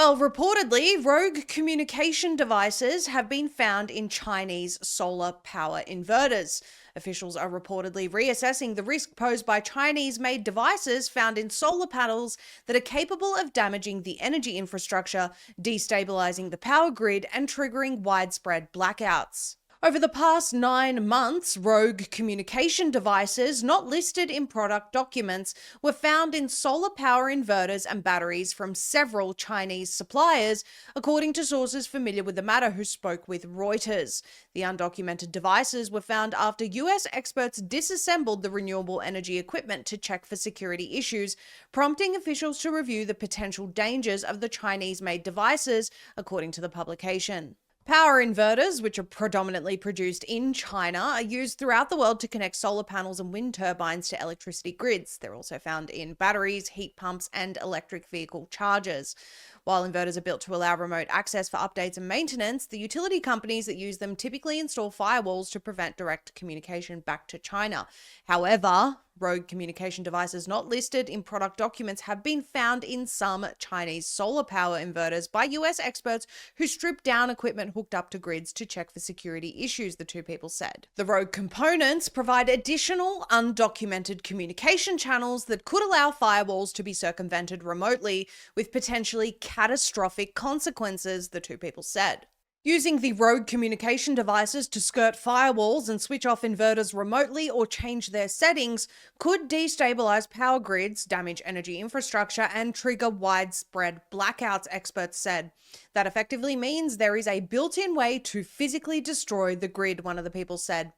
Well, reportedly, rogue communication devices have been found in Chinese solar power inverters. Officials are reportedly reassessing the risk posed by Chinese-made devices found in solar panels that are capable of damaging the energy infrastructure, destabilizing the power grid, and triggering widespread blackouts. Over the past 9 months, rogue communication devices not listed in product documents were found in solar power inverters and batteries from several Chinese suppliers, according to sources familiar with the matter who spoke with Reuters. The undocumented devices were found after US experts disassembled the renewable energy equipment to check for security issues, prompting officials to review the potential dangers of the Chinese-made devices, according to the publication. Power inverters, which are predominantly produced in China, are used throughout the world to connect solar panels and wind turbines to electricity grids. They're also found in batteries, heat pumps, and electric vehicle chargers. While inverters are built to allow remote access for updates and maintenance, the utility companies that use them typically install firewalls to prevent direct communication back to China. However, rogue communication devices not listed in product documents have been found in some Chinese solar power inverters by US experts who stripped down equipment hooked up to grids to check for security issues, the two people said. The rogue components provide additional undocumented communication channels that could allow firewalls to be circumvented remotely with potentially catastrophic consequences, the two people said. Using the rogue communication devices to skirt firewalls and switch off inverters remotely or change their settings could destabilize power grids, damage energy infrastructure, and trigger widespread blackouts, experts said. That effectively means there is a built-in way to physically destroy the grid, one of the people said.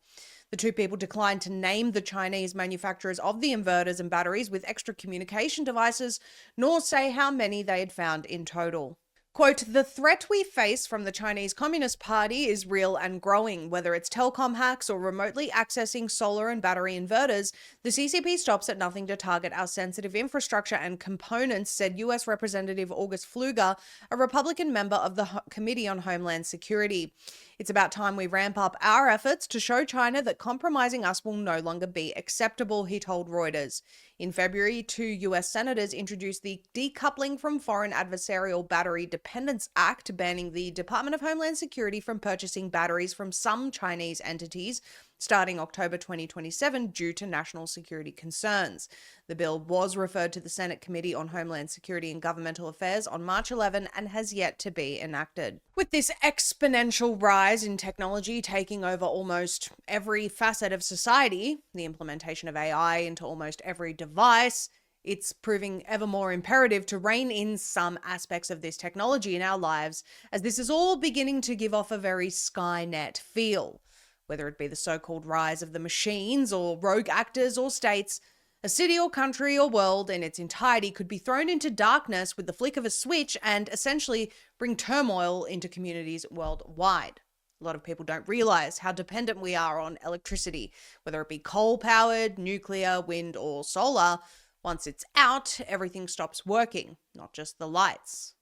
The two people declined to name the Chinese manufacturers of the inverters and batteries with extra communication devices, nor say how many they had found in total. Quote, "The threat we face from the Chinese Communist Party is real and growing. Whether it's telecom hacks or remotely accessing solar and battery inverters, the CCP stops at nothing to target our sensitive infrastructure and components," said US Representative August Pfluger, a Republican member of the Committee on Homeland Security. "It's about time we ramp up our efforts to show China that compromising us will no longer be acceptable," he told Reuters. In February, 2 US senators introduced the Decoupling from Foreign Adversarial Battery Dependence Act, banning the Department of Homeland Security from purchasing batteries from some Chinese entities starting October 2027 due to national security concerns. The bill was referred to the Senate Committee on Homeland Security and Governmental Affairs on March 11 and has yet to be enacted. With this exponential rise in technology taking over almost every facet of society, the implementation of AI into almost every device, it's proving ever more imperative to rein in some aspects of this technology in our lives, as this is all beginning to give off a very Skynet feel. Whether it be the so-called rise of the machines or rogue actors or states, a city or country or world in its entirety could be thrown into darkness with the flick of a switch and essentially bring turmoil into communities worldwide. A lot of people don't realize how dependent we are on electricity, whether it be coal-powered, nuclear, wind, or solar. Once it's out, everything stops working, not just the lights.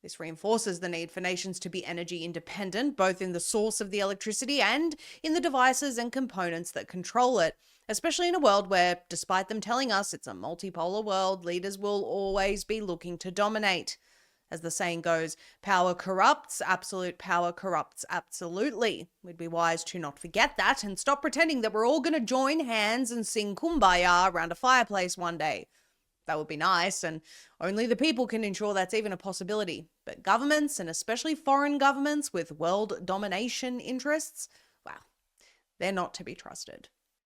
This reinforces the need for nations to be energy independent, both in the source of the electricity and in the devices and components that control it, especially in a world where, despite them telling us it's a multipolar world, leaders will always be looking to dominate. As the saying goes, power corrupts, absolute power corrupts absolutely. We'd be wise to not forget that and stop pretending that we're all going to join hands and sing Kumbaya around a fireplace one day. That would be nice, and only the people can ensure that's even a possibility. But governments, and especially foreign governments with world domination interests, well, they're not to be trusted.